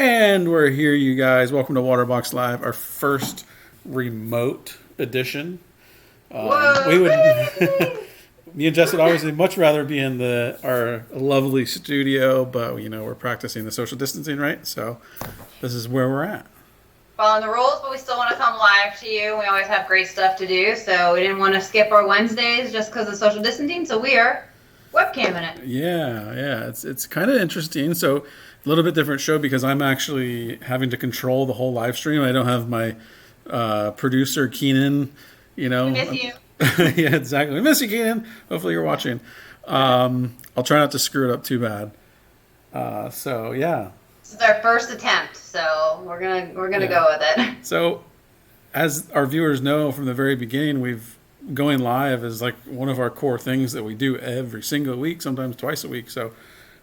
And we're here, you guys. Welcome to Waterbox Live, our first remote edition. We would, me and Jess would obviously much rather be in our lovely studio, but we're practicing the social distancing, right? So this is where we're at. Following the rules, but we still want to come live to you. We always have great stuff to do, so we didn't want to skip our Wednesdays just because of social distancing. So we are webcamming it. Yeah, it's kind of interesting. So a little bit different show because I'm actually having to control the whole live stream. I don't have my producer Keenan. We miss you. Yeah, exactly. We miss you, Keenan. Hopefully you're watching. I'll try not to screw it up too bad. So yeah. This is our first attempt, so we're gonna go with it. So, as our viewers know from the very beginning, going live is like one of our core things that we do every single week, sometimes twice a week. So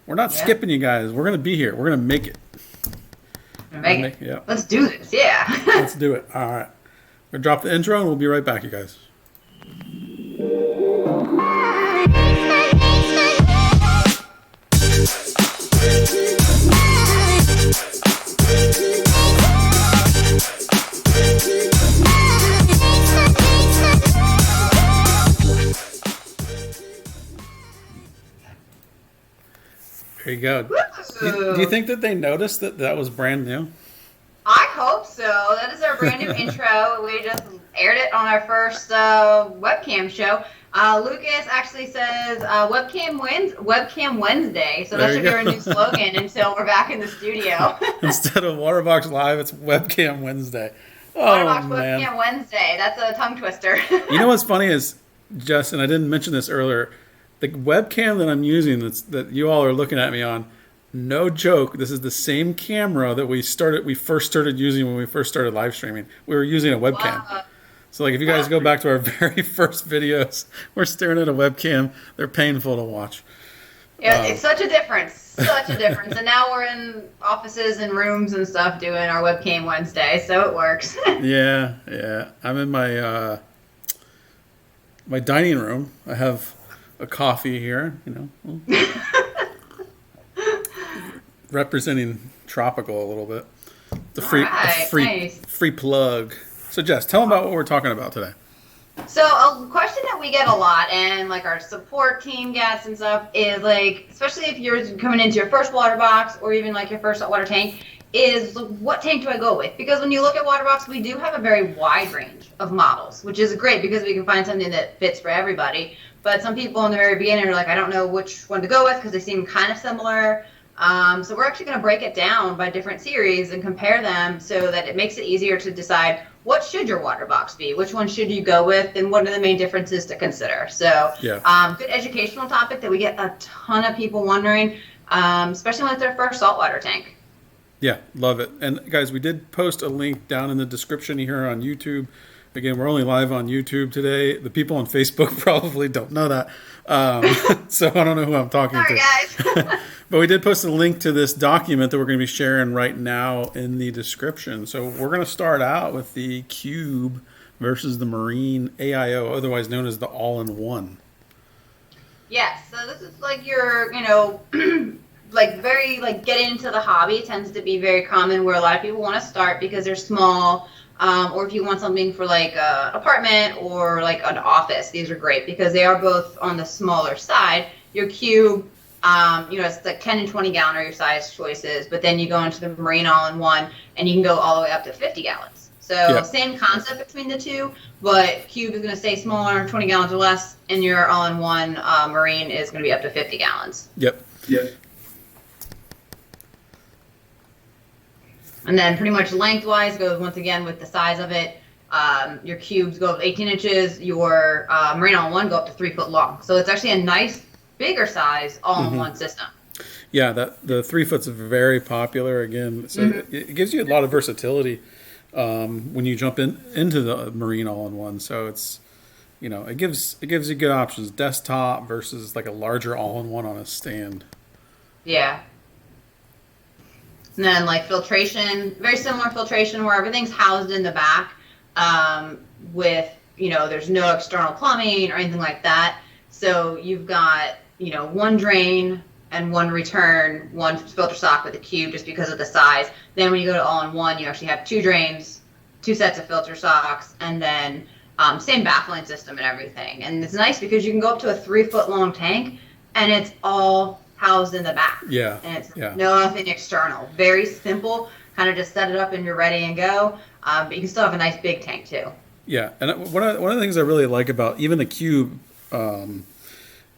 we're not skipping you guys. We're gonna be here. We're gonna make it. Yeah. Let's do this. Yeah. Let's do it. All right. We'll drop the intro and we'll be right back, you guys. There you go. Do you think that they noticed that was brand new? I hope so. That is our brand new intro. We just aired it on our first webcam show. Lucas actually says Webcam Wednesday. So that should be our new slogan until we're back in the studio. Instead of Waterbox Live, it's Webcam Wednesday. Waterbox Webcam Wednesday. That's a tongue twister. You know what's funny is, Justin, I didn't mention this earlier. The webcam that I'm using that you all are looking at me on, no joke, this is the same camera that we first started using when we first started live streaming. We were using a webcam. Wow. So like if you guys go back to our very first videos, we're staring at a webcam. They're painful to watch. Yeah, it's such a difference. Such a difference. And now we're in offices and rooms and stuff doing our Webcam Wednesday, so it works. Yeah. I'm in my my dining room. I have a coffee here, representing tropical a little bit. It's a free plug. So Jess, tell them about what we're talking about today. So a question that we get a lot, and like our support team gets and stuff, is like, especially if you're coming into your first water box or even like your first water tank, is what tank do I go with? Because when you look at Waterbox, we do have a very wide range of models, which is great because we can find something that fits for everybody. But some people in the very beginning are like, I don't know which one to go with because they seem kind of similar. So we're actually going to break it down by different series and compare them so that it makes it easier to decide what should your water box be, which one should you go with, and what are the main differences to consider. So good educational topic that we get a ton of people wondering, especially with their first saltwater tank. Yeah, love it. And guys, we did post a link down in the description here on YouTube. Again, we're only live on YouTube today. The people on Facebook probably don't know that. So I don't know who I'm talking to. Guys. But we did post a link to this document that we're going to be sharing right now in the description. So we're going to start out with the Cube versus the Marine AIO, otherwise known as the all-in-one. Yes. So this is like your, like very like getting into the hobby tends to be very common where a lot of people want to start because they're small. Or if you want something for like an apartment or like an office, these are great because they are both on the smaller side. Your Cube, it's like 10 and 20 gallon are your size choices, but then you go into the Marine all-in-one and you can go all the way up to 50 gallons. So Same concept between the two, but Cube is going to stay smaller, 20 gallons or less, and your all-in-one Marine is going to be up to 50 gallons. Yep. And then pretty much lengthwise goes once again with the size of it. Your cubes go up 18 inches. Your Marine all-in-one go up to 3 foot long. So it's actually a nice, bigger size all-in-one system. Yeah, the 3 foot's very popular again. So it gives you a lot of versatility when you jump into the Marine all-in-one. So it's it gives you good options. Desktop versus like a larger all-in-one on a stand. Yeah. And then like filtration, very similar filtration where everything's housed in the back with, there's no external plumbing or anything like that. So you've got, one drain, and one return, one filter sock with a cube just because of the size. Then when you go to all-in-one, you actually have 2 drains, 2 sets of filter socks, and then same baffling system and everything. And it's nice because you can go up to a 3-foot long tank, and it's all housed in the back. Yeah. And it's nothing external. Very simple. Kind of just set it up and you're ready and go. But you can still have a nice big tank too. Yeah, and one of the things I really like about even the cube and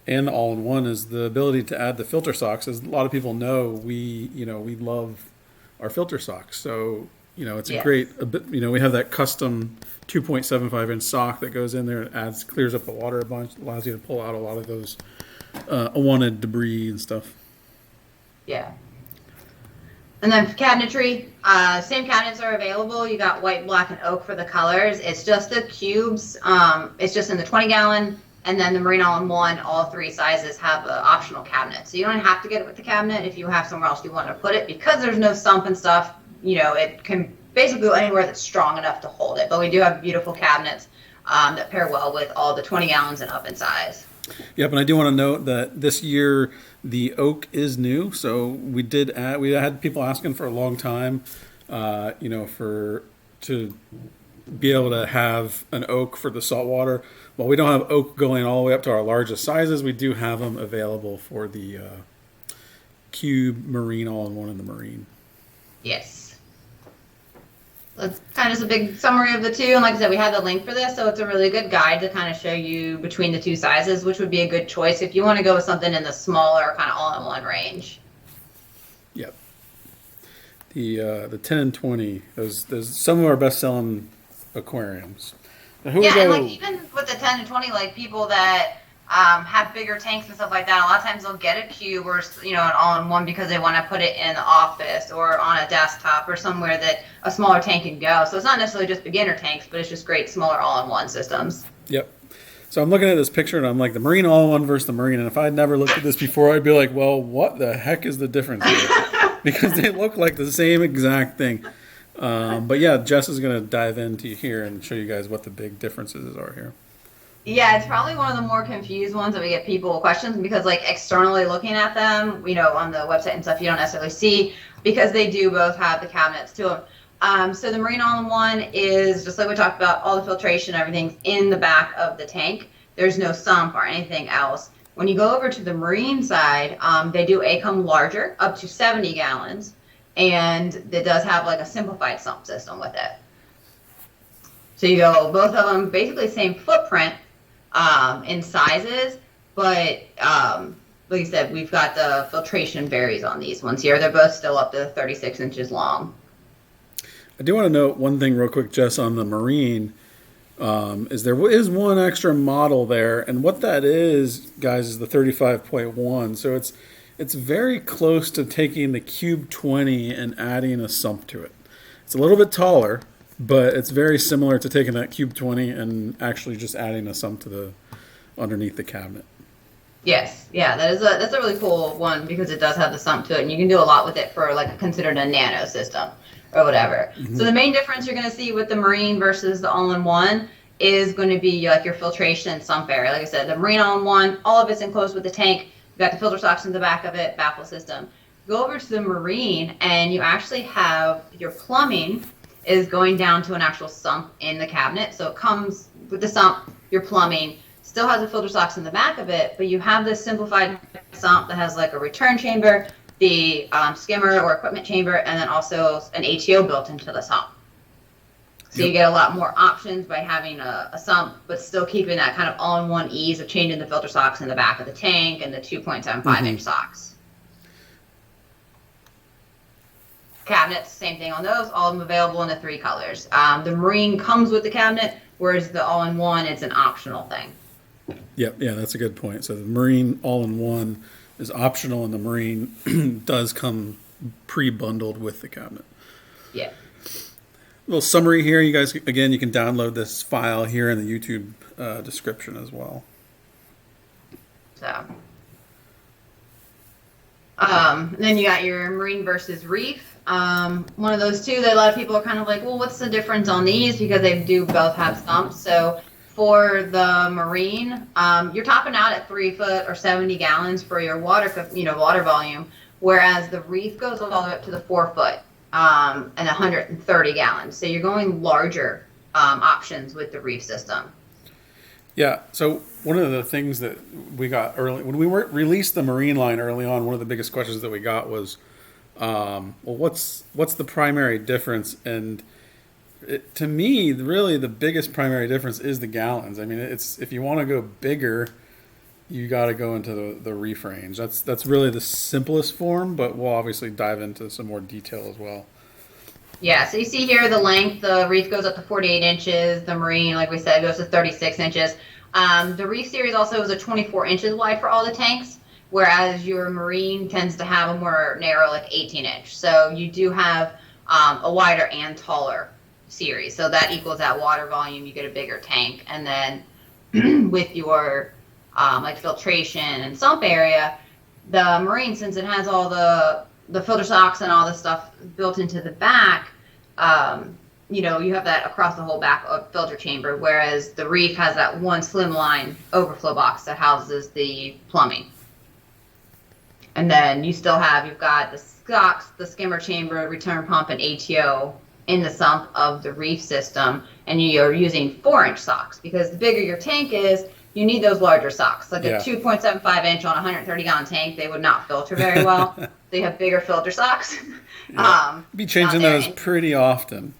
the all-in-one is the ability to add the filter socks. As a lot of people know, we love our filter socks. So it's a great, we have that custom 2.75-inch sock that goes in there and clears up the water a bunch, allows you to pull out a lot of those unwanted debris and stuff. Yeah. And then for cabinetry, same cabinets are available. You got white, black, and oak for the colors. It's just the cubes. It's just in the 20-gallon, and then the Marine all-in-one, all 3 sizes have an optional cabinet. So you don't have to get it with the cabinet if you have somewhere else you want to put it. Because there's no sump and stuff, it can basically go anywhere that's strong enough to hold it. But we do have beautiful cabinets that pair well with all the 20 gallons and up in size. Yep, and I do want to note that this year the oak is new. So we had people asking for a long time, to be able to have an oak for the saltwater. While we don't have oak going all the way up to our largest sizes, we do have them available for the cube Marine all-in-one and the Marine. Yes. That's kind of just a big summary of the two. And like I said, we have the link for this, so it's a really good guide to kind of show you between the 2 sizes, which would be a good choice if you want to go with something in the smaller kind of all-in-one range. Yep. The 10 and 20, those some of our best-selling aquariums. And like even with the 10 and 20, like people that have bigger tanks and stuff like that, a lot of times they'll get a cube or an all-in-one because they want to put it in the office or on a desktop or somewhere that a smaller tank can go. So it's not necessarily just beginner tanks, but it's just great smaller all-in-one systems. Yep. So I'm looking at this picture and I'm like, the Marine all-in-one versus the Marine, and if I'd never looked at this before, I'd be like, well, what the heck is the difference here? Because they look like the same exact thing. But yeah, Jess is going to dive into here and show you guys what the big differences are here. Yeah, it's probably one of the more confused ones that we get people questions because, like, externally looking at them, on the website and stuff, you don't necessarily see because they do both have the cabinets to them. So the Marine all-in-one is just like we talked about, all the filtration, everything's in the back of the tank. There's no sump or anything else. When you go over to the Marine side, they do come larger, up to 70 gallons, and it does have like a simplified sump system with it. So you go both of them basically same footprint. In sizes, but like I said, we've got the filtration varies on these ones here. They're both still up to 36 inches long. I do want to note one thing real quick, Jess, on the Marine, is there is one extra model there, and what that is, guys, is the 35.1. So it's very close to taking the Cube 20 and adding a sump to it. It's a little bit taller, but it's very similar to taking that Cube 20 and actually just adding a sump to underneath the cabinet. Yes, yeah, that's a really cool one because it does have the sump to it, and you can do a lot with it for like considered a nano system or whatever. Mm-hmm. So the main difference you're going to see with the Marine versus the all-in-one is going to be like your filtration and sump area. Like I said, the Marine all-in-one, all of it's enclosed with the tank. You've got the filter socks in the back of it, baffle system. Go over to the Marine, and you actually have your plumbing is going down to an actual sump in the cabinet. So it comes with the sump, your plumbing, still has the filter socks in the back of it, but you have this simplified sump that has like a return chamber, the skimmer or equipment chamber, and then also an ATO built into the sump. So you get a lot more options by having a sump, but still keeping that kind of all-in-one ease of changing the filter socks in the back of the tank and the 2.75-inch socks. Cabinets, same thing on those, all of them available in the 3 colors. The Marine comes with the cabinet, whereas the all-in-one, it's an optional thing. Yep, yeah, that's a good point. So the Marine all-in-one is optional, and the Marine does come pre-bundled with the cabinet. Yeah. A little summary here. You guys, again, you can download this file here in the YouTube description as well. So, then you got your Marine versus Reef. One of those two that a lot of people are kind of like, well, what's the difference on these? Because they do both have sumps. So for the Marine, you're topping out at 3 foot or 70 gallons for your water volume, whereas the Reef goes all the way up to the 4 foot and 130 gallons. So you're going larger options with the Reef system. Yeah. So one of the things that we got early when we released the Marine line early on, one of the biggest questions that we got was, well, what's the primary difference? And to me, really, the biggest primary difference is the gallons. I mean, it's if you want to go bigger, you got to go into the Reef range. That's really the simplest form, but we'll obviously dive into some more detail as well. Yeah, so you see here the length, the Reef goes up to 48 inches. The Marine, like we said, goes to 36 inches. The Reef series also is a 24 inches wide for all the tanks, whereas your Marine tends to have a more narrow, like 18 inch. So you do have a wider and taller series. So that equals that water volume. You get a bigger tank. And then with your like filtration and sump area, the Marine, since it has all the filter socks and all the stuff built into the back, you have that across the whole back of filter chamber, whereas the Reef has that one slimline overflow box that houses the plumbing. And then you've got the socks, the skimmer chamber, return pump, and ATO in the sump of the Reef system, and you're using 4-inch socks because the bigger your tank is, you need those larger socks. Like a 2.75 inch on a 130 gallon tank, they would not filter very well. They have bigger filter socks. Yeah. Be changing those pretty often.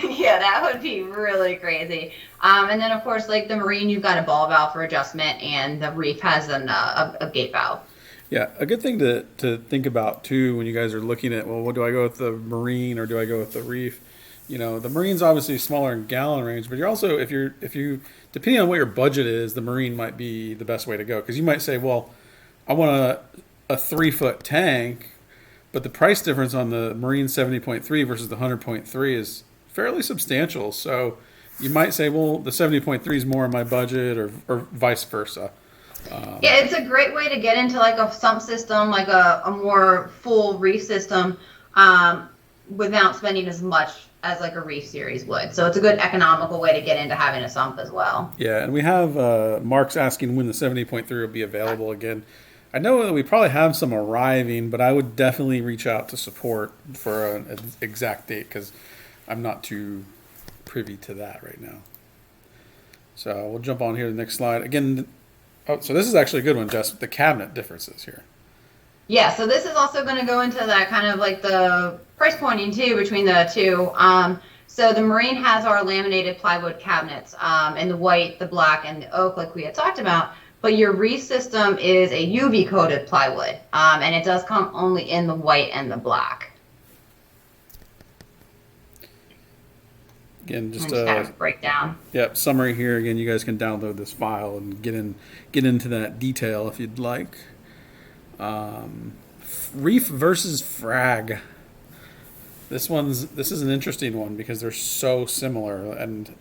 Yeah, that would be really crazy. And then, of course, like the Marine, you've got a ball valve for adjustment, and the Reef has a gate valve. Yeah, a good thing to think about, too, when you guys are looking at, well, what do I go with the Marine or do I go with the Reef? The Marine's obviously smaller in gallon range, but you're also, if you depending on what your budget is, the Marine might be the best way to go. Because you might say, well, I want a 3 foot tank, but the price difference on the Marine 70.3 versus the 100.3 is fairly substantial. So you might say, well, the 70.3 is more in my budget, or vice versa. Yeah, it's a great way to get into like a sump system, like a more full Reef system, without spending as much as like a Reef series would. So it's a good economical way to get into having a sump as well. Yeah, and we have Mark's asking when the 70.3 will be available again. I know that we probably have some arriving, but I would definitely reach out to support for an exact date because I'm not too privy to that right now. So we'll jump on here to the next slide. Again, so this is actually a good one, Jess, the cabinet differences here. Yeah, so this is also going to go into that kind of like the price pointing too between the two. So the Marine has our laminated plywood cabinets in the white, the black, and the oak like we had talked about. But your Reef system is a UV coated plywood, and it does come only in the white and the black. Again, just kind of breakdown. Yep, summary here. Again, you guys can download this file and get into that detail if you'd like. Reef versus FRAG. This is an interesting one because they're so similar, and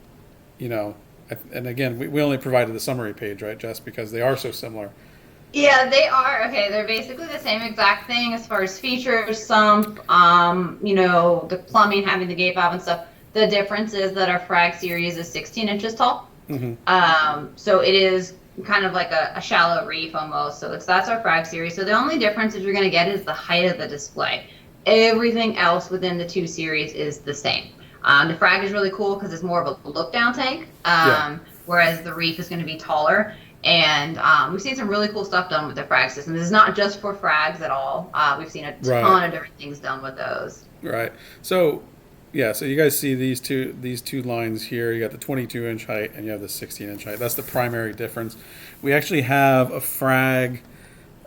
and again, we only provided the summary page, right, Jess, because they are so similar. Yeah, they are. Okay, they're basically the same exact thing as far as features, sump, the plumbing, having the gate valve and stuff. The difference is that our FRAG series is 16 inches tall. Mm-hmm. So it is kind of like a shallow Reef almost. So that's our FRAG series. So the only difference you're going to get is the height of the display. Everything else within the two series is the same. The FRAG is really cool because it's more of a look-down tank, whereas the Reef is going to be taller. And we've seen some really cool stuff done with the FRAG system. This is not just for FRAGs at all. We've seen a ton of different things done with those. Right. So you guys see these two lines here. You got the 22-inch height and you have the 16-inch height. That's the primary difference. We actually have a FRAG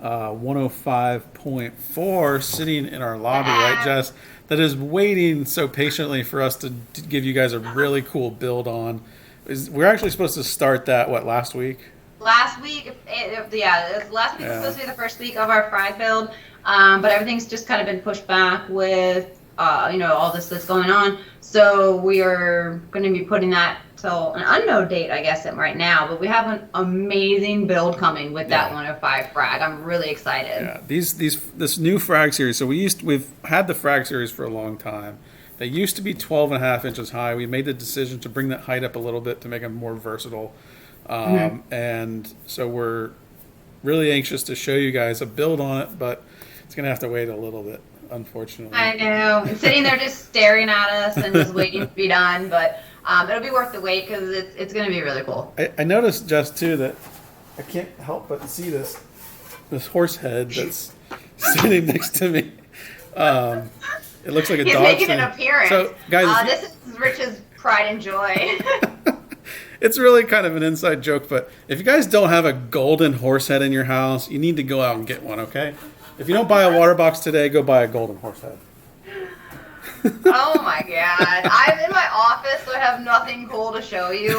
105.4 sitting in our lobby, right, Jess? That is waiting so patiently for us to give you guys a really cool build on. We're actually supposed to start that, last week? Last week, last week was supposed to be the first week of our FRAG build, but everything's just kind of been pushed back with all this that's going on. So we are going to be putting that till an unknown date, I guess, right now. But we have an amazing build coming with that 105 FRAG. I'm really excited. Yeah, this new FRAG series. So we've had the FRAG series for a long time, They used to be 12.5 inches high. We made the decision to bring that height up a little bit to make them more versatile. And so we're really anxious to show you guys a build on it, but it's going to have to wait a little bit, unfortunately. I know. It's sitting there just staring at us and just waiting to be done, but it'll be worth the wait because it's going to be really cool. I noticed, Jess, too, that I can't help but see this horse head that's sitting next to me. It looks like a dog. He's making an appearance. So, guys, this is Rich's pride and joy. it's really kind of an inside joke, but if you guys don't have a golden horse head in your house, you need to go out and get one, okay? If you don't buy a water box today, go buy a golden horse head. Oh my god. I'm in my office, so I have nothing cool to show you.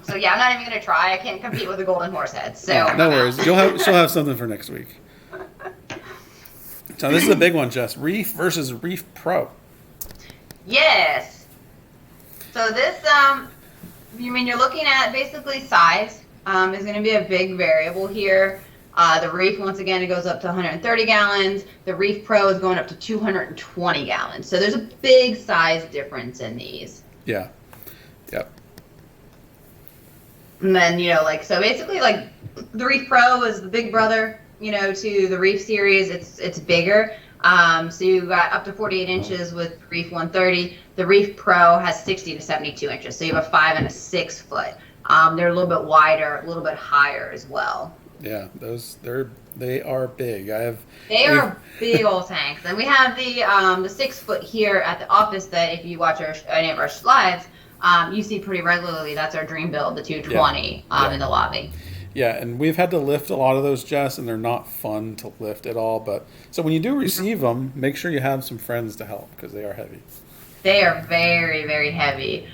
So yeah, I'm not even going to try. I can't compete with a golden horse head. So no worries. She'll have something for next week. So this is the big one, Jess. Reef versus Reef Pro. Yes. So this, you're looking at basically size is going to be a big variable here. The Reef, once again, it goes up to 130 gallons. The Reef Pro is going up to 220 gallons. So there's a big size difference in these. Yeah. Yep. And then, so basically, the Reef Pro is the big brother, to the Reef series. It's bigger. So you got up to 48 inches with Reef 130. The Reef Pro has 60 to 72 inches. So you have a 5 and a 6 foot. They're a little bit wider, a little bit higher as well. Yeah, they are big. They are big old tanks, and we have the 6 foot here at the office that if you watch any of our slides, you see pretty regularly. That's our dream build, the 220 in the lobby. Yeah, and we've had to lift a lot of those, Jess, and they're not fun to lift at all. But so when you do receive them, make sure you have some friends to help because they are heavy. They are very, very heavy.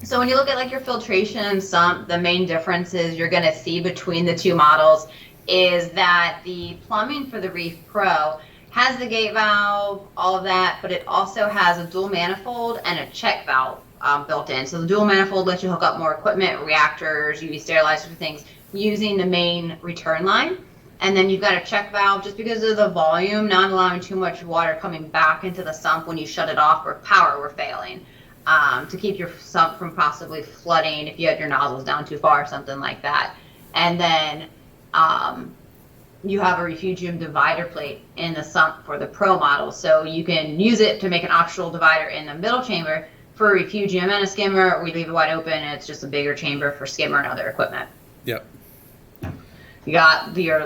So when you look at your filtration sump, the main differences you're going to see between the two models is that the plumbing for the Reef Pro has the gate valve, all of that, but it also has a dual manifold and a check valve built in. So the dual manifold lets you hook up more equipment, reactors, UV sterilizers, things using the main return line. And then you've got a check valve just because of the volume, not allowing too much water coming back into the sump when you shut it off or power were failing. To keep your sump from possibly flooding if you had your nozzles down too far or something like that. And then you have a refugium divider plate in the sump for the Pro model. So you can use it to make an optional divider in the middle chamber for a refugium and a skimmer. We leave it wide open, and it's just a bigger chamber for skimmer and other equipment. Yep. You got your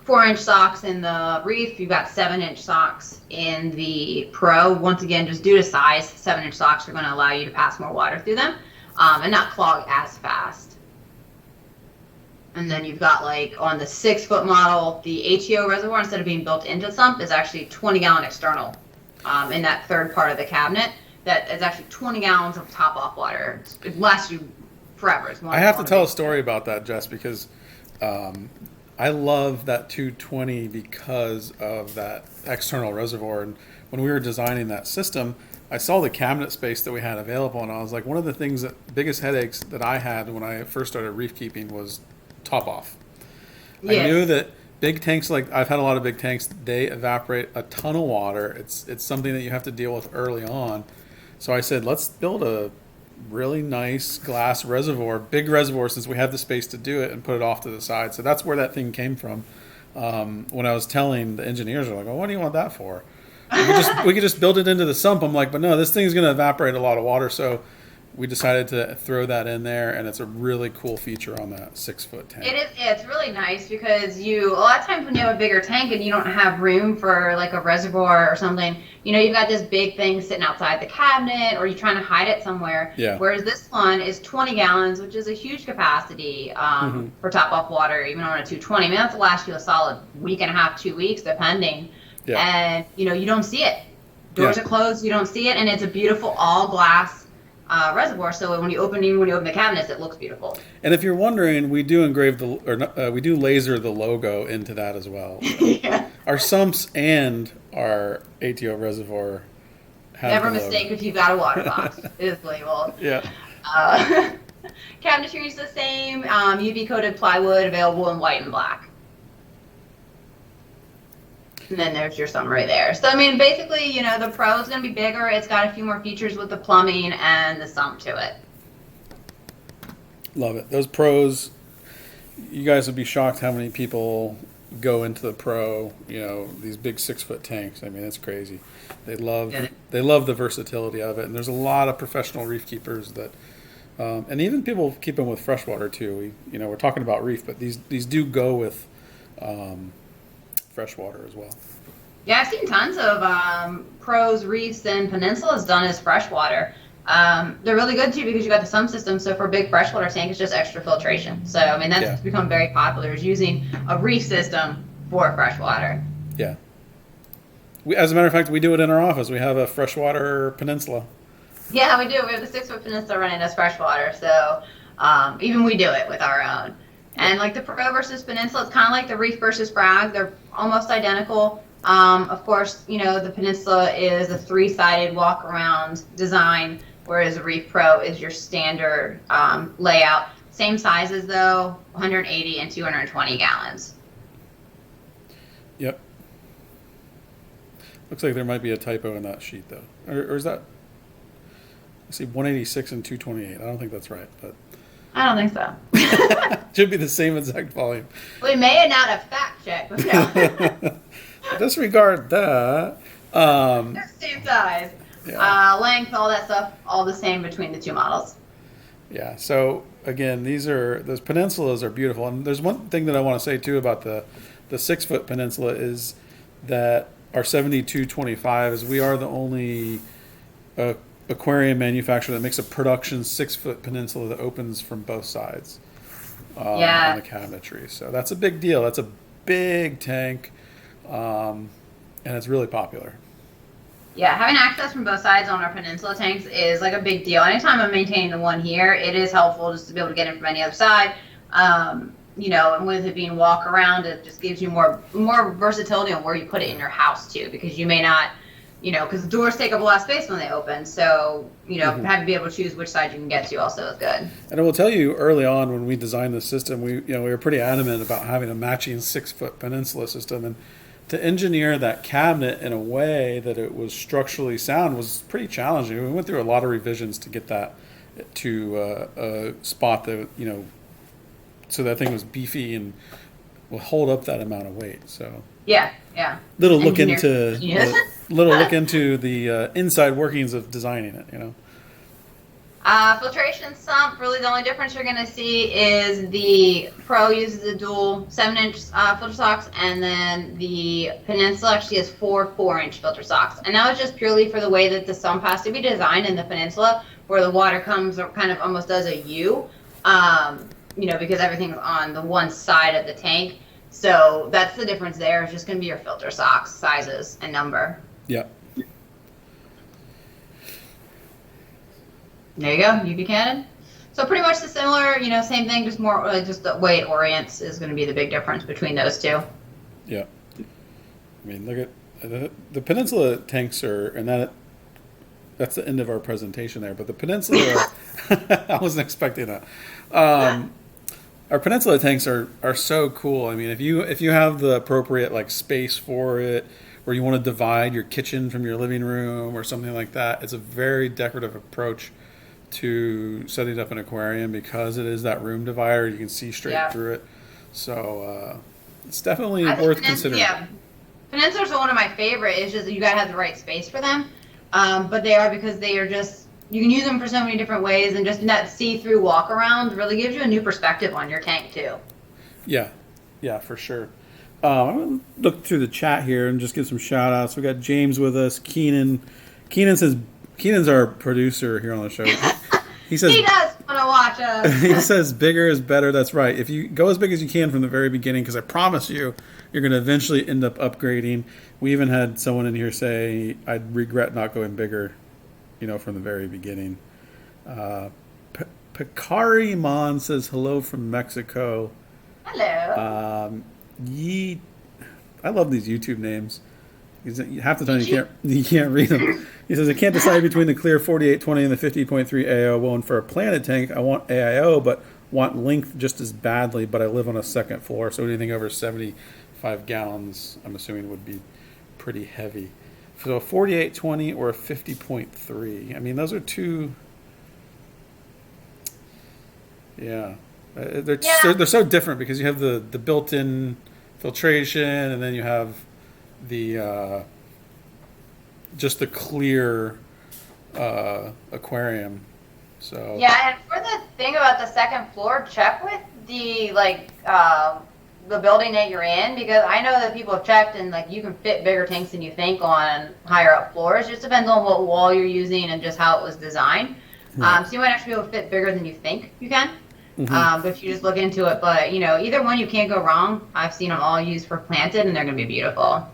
4-inch socks in the Reef. You've got 7-inch socks in the Pro. Once again, just due to size, 7-inch socks are going to allow you to pass more water through them and not clog as fast. And then you've got on the 6-foot model, the ATO reservoir, instead of being built into the sump, is actually 20-gallon external in that third part of the cabinet. That is actually 20 gallons of top-off water. It lasts you forever. I have to tell a story about that, Jess, because I love that 220 because of that external reservoir. And when we were designing that system, I saw the cabinet space that we had available, and I was like, one of the things biggest headaches that I had when I first started reef keeping was top off. Yes. I knew that big tanks, I've had a lot of big tanks, they evaporate a ton of water. It's something that you have to deal with early on. So I said, let's build a really nice glass reservoir, big reservoir, since we have the space to do it, and put it off to the side. So that's where that thing came from. When I was telling the engineers, they're like, oh, what do you want that for? We could just build it into the sump. I'm like, but no, this thing's going to evaporate a lot of water. So we decided to throw that in there, and it's a really cool feature on that 6-foot tank. It is. It's really nice because a lot of times when you have a bigger tank and you don't have room for a reservoir or something, you've got this big thing sitting outside the cabinet, or you're trying to hide it somewhere. Yeah. Whereas this one is 20 gallons, which is a huge capacity for top-off water, even on a 220. I mean, that's last you a solid week and a half, 2 weeks, depending. Yeah. And you don't see it. Doors are closed, you don't see it, and it's a beautiful all glass reservoir, so when you open the cabinets, it looks beautiful. And if you're wondering, we do we do laser the logo into that as well. Yeah. Our sumps and our ATO reservoir have Never the mistake logo. if you've got a water box. It is labeled. Yeah. Cabinetry is the same. UV coated plywood available in white and black. and then there's your sump right there. So I mean, basically, you know, the Pro is going to be bigger. It's got a few more features with the plumbing and the sump to it. Love it. Those Pros, you guys would be shocked how many people go into the Pro, you know, these big 6-foot tanks. I mean, it's crazy. They love the versatility of it. And there's a lot of professional reef keepers that, and even people keep them with freshwater too. We're talking about reef, but these do go with freshwater as well. Yeah, I've seen tons of Pros, Reefs, and Peninsulas done as freshwater. They're really good too because you got the sump system. So for a big freshwater tank, it's just extra filtration. So I mean that's become very popular, is using a reef system for freshwater. Yeah. As a matter of fact, we do it in our office. We have a freshwater Peninsula. Yeah, we do. We have the 6-foot Peninsula running as freshwater. So even we do it with our own. And like the Pro versus Peninsula, it's kind of like the Reef versus FRAG. They're almost identical. Of course, you know, the Peninsula is a 3-sided walk-around design, whereas a Reef Pro is your standard layout. Same sizes, though, 180 and 220 gallons. Yep. Looks like there might be a typo in that sheet, though. Or is that... I see 186 and 228. I don't think that's right, but... I don't think so. Should be the same exact volume. We may not have fact-checked, but no. Disregard that. They're same size. Yeah. Length, all that stuff, all the same between the two models. Yeah. So again, those Peninsulas are beautiful, and there's one thing that I want to say too about the 6-foot Peninsula is that our 7225 is we are the only aquarium manufacturer that makes a production 6-foot Peninsula that opens from both sides on the cabinetry. So that's a big deal. That's a big tank. And it's really popular. Yeah, having access from both sides on our Peninsula tanks is like a big deal. Anytime I'm maintaining the one here, it is helpful just to be able to get in from any other side. You know, and with it being walk around, it just gives you more versatility on where you put it in your house too, because you may not, you know, because the doors take up a lot of space when they open. So, you know, having to be able to choose which side you can get to also is good. And I will tell you, early on when we designed this system, we were pretty adamant about having a matching 6-foot Peninsula system, and to engineer that cabinet in a way that it was structurally sound was pretty challenging. We went through a lot of revisions to get that to a spot that, you know, so that thing was beefy and will hold up that amount of weight. So yeah. Little look into the inside workings of designing it, you know. Filtration sump, really the only difference you're going to see is the Pro uses the dual 7-inch filter socks, and then the Peninsula actually has 4 4-inch filter socks. And that was just purely for the way that the sump has to be designed in the Peninsula, where the water comes or kind of almost does a U, you know, because everything's on the one side of the tank. So that's the difference there. It's just going to be your filter socks, sizes, and number. Yeah. There you go, UV Buchanan. So pretty much the similar, you know, same thing, just more, just the way it orients is going to be the big difference between those two. Yeah. I mean, look at the Peninsula tanks and that's the end of our presentation there. But the Peninsula, I wasn't expecting that. Our Peninsula tanks are so cool. I mean, if you have the appropriate like space for it, where you want to divide your kitchen from your living room or something like that, it's a very decorative approach to setting up an aquarium because it is that room divider. You can see straight through it. So it's definitely worth considering. Yeah, Peninsulas are one of my favorite. It's just that you got to have the right space for them. But they are because they are just, you can use them for so many different ways, and just that see-through walk-around really gives you a new perspective on your tank too. Yeah, for sure. I'm going to look through the chat here and just give some shout-outs. We got James with us, Keenan. Keenan's our producer here on the show. He says he does want to watch us. He says bigger is better. That's right. If you go as big as you can from the very beginning, because I promise you, you're going to eventually end up upgrading. We even had someone in here say, "I'd regret not going bigger," you know, from the very beginning. Picari Mon says hello from Mexico. Hello. I love these YouTube names. Half the time you can't read them. He says, I can't decide between the clear 4820 and the 50.3 AIO. Well, and for a planted tank, I want AIO, but want length just as badly, but I live on a second floor, so anything over 70 5 gallons, I'm assuming, would be pretty heavy. So a 4820 or a 50.3. I mean, those are two. Yeah, they're so different because you have the built-in filtration, and then you have the just the clear aquarium. So yeah, and for the thing about the second floor, check with the building that you're in, because I know that people have checked and like you can fit bigger tanks than you think on higher up floors. Just depends on what wall you're using and just how it was designed. So you might actually be able to fit bigger than you think you can. But if you just look into it, but either one, you can't go wrong. I've seen them all used for planted, and they're going to be beautiful.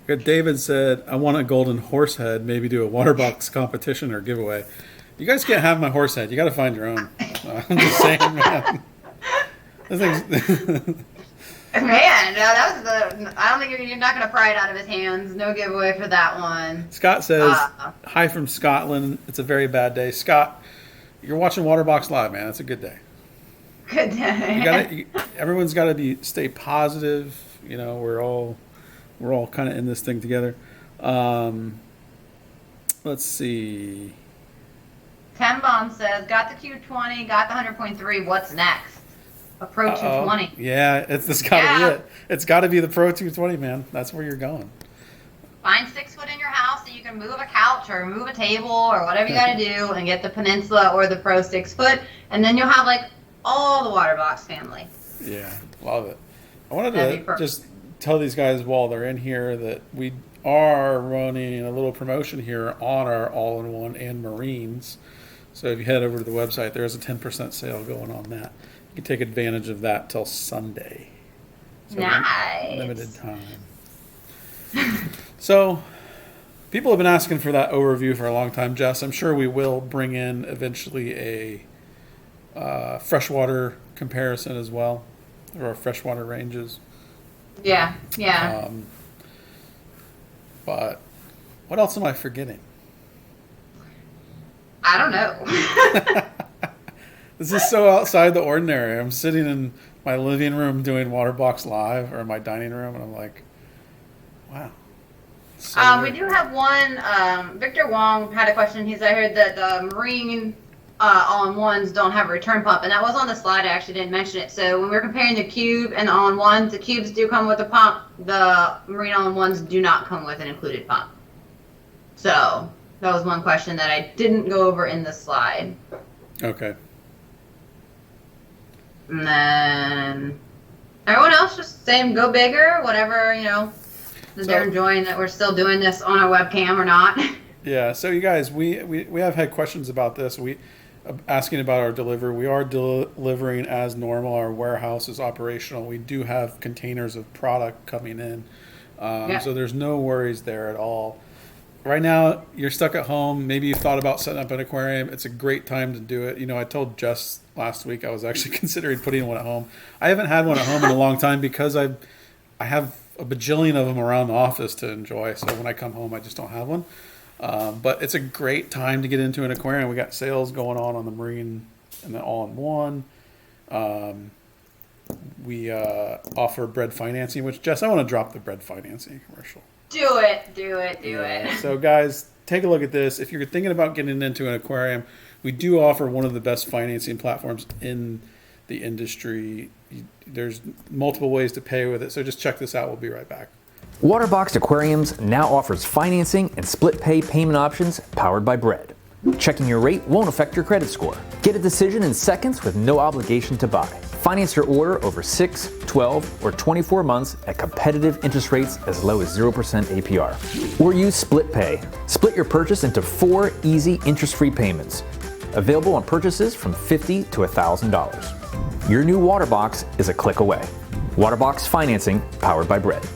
David said, I want a golden horse head, maybe do a Waterbox competition or giveaway. You guys can't have my horse head. You got to find your own. I'm just saying, man. Man, no, I don't think you're not going to pry it out of his hands. No giveaway for that one. Scott says, hi from Scotland. It's a very bad day. Scott, you're watching Waterbox Live, man. It's a good day. Good day. Everyone's got to stay positive. We're all kind of in this thing together. Let's see. Tembom says, got the Q20, got the 100.3. What's next? A Pro 220. Yeah, it's got to be it. It's got to be the Pro 220, man. That's where you're going. Find 6 foot in your house so you can move a couch or move a table or whatever you got to do, and get the Peninsula or the Pro 6 foot, and then you'll have like all the Waterbox family. Yeah, love it. I wanted to just tell these guys while they're in here that we are running a little promotion here on our all-in-one and Marines. So if you head over to the website, there's a 10% sale going on that. You can take advantage of that till Sunday. So nice. Limited time. So people have been asking for that overview for a long time, Jess. I'm sure we will bring in eventually a freshwater comparison as well, or our freshwater ranges. Yeah. But what else am I forgetting? I don't know. This is so outside the ordinary. I'm sitting in my living room doing Waterbox Live, or my dining room, and I'm like, wow. So we do have one. Victor Wong had a question. I heard that the Marine all-in-ones don't have a return pump, and that was on the slide. I actually didn't mention it. So when we're comparing the Cube and the all-in-ones, the Cubes do come with a pump. The Marine all-in-ones do not come with an included pump. So that was one question that I didn't go over in the slide. Okay. And then everyone else just saying go bigger, whatever, they're enjoying that we're still doing this on our webcam or not. Yeah, so you guys, we have had questions about this. Asking about our delivery. We are delivering as normal. Our warehouse is operational. We do have containers of product coming in. So there's no worries there at all. Right now, you're stuck at home. Maybe you thought about setting up an aquarium. It's a great time to do it. I told Jess last week I was actually considering putting one at home. I haven't had one at home in a long time because I have a bajillion of them around the office to enjoy. So when I come home, I just don't have one. But it's a great time to get into an aquarium. We got sales going on the Marine and the all-in-one. We offer bread financing, which, Jess, I want to drop the bread financing commercial. Do it. So, guys, take a look at this. If you're thinking about getting into an aquarium, we do offer one of the best financing platforms in the industry. There's multiple ways to pay with it, so just check this out. We'll be right back. Waterbox Aquariums now offers financing and split pay payment options powered by Bread. Checking your rate won't affect your credit score. Get a decision in seconds with no obligation to buy. Finance your order over 6, 12, or 24 months at competitive interest rates as low as 0% APR. Or use split pay. Split your purchase into 4 easy interest-free payments. Available on purchases from $50 to $1,000. Your new Waterbox is a click away. Waterbox financing powered by Bread.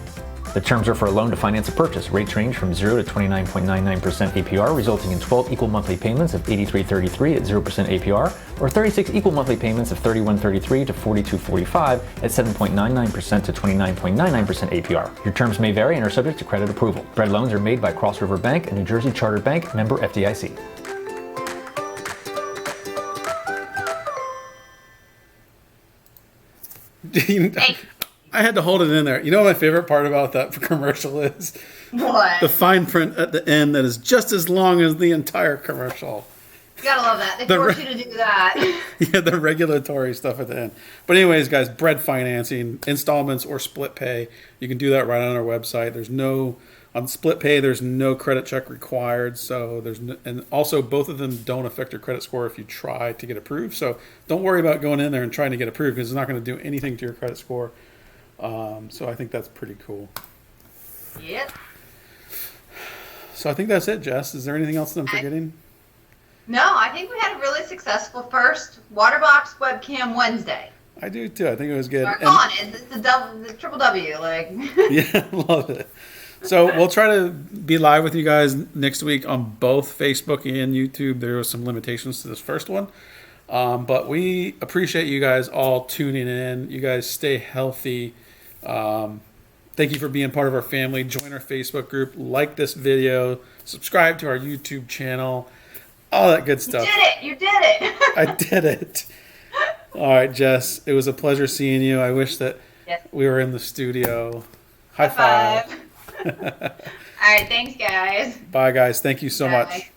The terms are for a loan to finance a purchase. Rates range from 0 to 29.99% APR, resulting in 12 equal monthly payments of $83.33 at 0% APR, or 36 equal monthly payments of $31.33 to $42.45 at 7.99% to 29.99% APR. Your terms may vary and are subject to credit approval. Bread loans are made by Cross River Bank, a New Jersey chartered bank, member FDIC. Hey. I had to hold it in there. You know what my favorite part about that commercial is? What? The fine print at the end that is just as long as the entire commercial. You gotta love that. They force you to do that. Yeah, the regulatory stuff at the end. But anyways, guys, bread financing, installments or split pay, you can do that right on our website. There's no on split pay. There's no credit check required. So there's no, and also both of them don't affect your credit score if you try to get approved. So don't worry about going in there and trying to get approved because it's not going to do anything to your credit score. So I think that's pretty cool. Yep. So I think that's it, Jess. Is there anything else that I'm forgetting? No, I think we had a really successful first Waterbox Webcam Wednesday. I do too. I think it was good. Start calling it. It's the triple W. Like. Yeah, love it. So we'll try to be live with you guys next week on both Facebook and YouTube. There were some limitations to this first one. But we appreciate you guys all tuning in. You guys stay healthy. Thank you for being part of our family. Join our Facebook group. Like this video. Subscribe to our YouTube channel. All that good stuff. You did it. I did it. All right, Jess. It was a pleasure seeing you. I wish that we were in the studio. High five. All right. Thanks, guys. Bye, guys. Thank you so Bye. much.